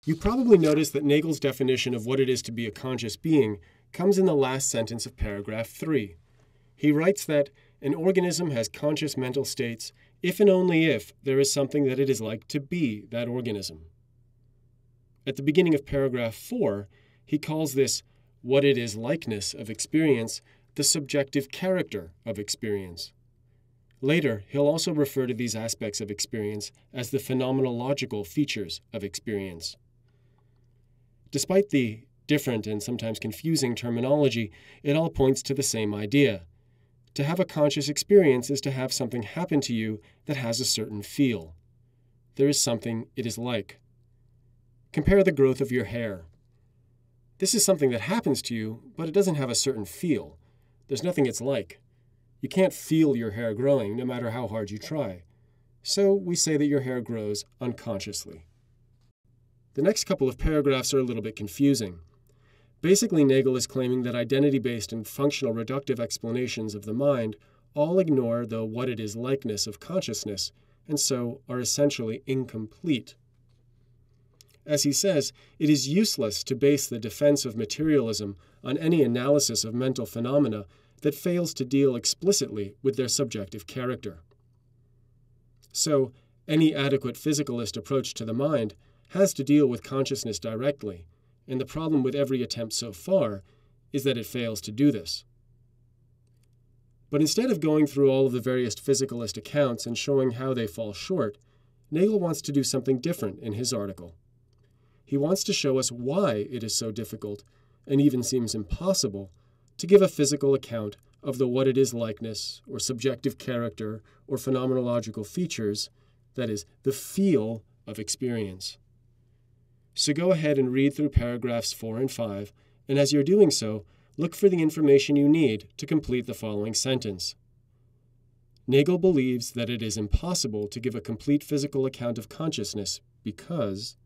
You probably noticed that Nagel's definition of what it is to be a conscious being comes in the last sentence of paragraph 3. He writes that an organism has conscious mental states if and only if there is something that it is like to be that organism. At the beginning of paragraph 4, he calls this what it is likeness of experience the subjective character of experience. Later, he'll also refer to these aspects of experience as the phenomenological features of experience. Despite the different and sometimes confusing terminology, it all points to the same idea. To have a conscious experience is to have something happen to you that has a certain feel. There is something it is like. Compare the growth of your hair. This is something that happens to you, but it doesn't have a certain feel. There's nothing it's like. You can't feel your hair growing no matter how hard you try. So we say that your hair grows unconsciously. The next couple of paragraphs are a little bit confusing. Basically, Nagel is claiming that identity-based and functional reductive explanations of the mind all ignore the what it is likeness of consciousness, and so are essentially incomplete. As he says, it is useless to base the defense of materialism on any analysis of mental phenomena that fails to deal explicitly with their subjective character. So, any adequate physicalist approach to the mind has to deal with consciousness directly, and the problem with every attempt so far is that it fails to do this. But instead of going through all of the various physicalist accounts and showing how they fall short, Nagel wants to do something different in his article. He wants to show us why it is so difficult, and even seems impossible, to give a physical account of the what it is likeness, or subjective character, or phenomenological features, that is, the feel of experience. So go ahead and read through paragraphs 4 and 5, and as you're doing so, look for the information you need to complete the following sentence. Nagel believes that it is impossible to give a complete physical account of consciousness because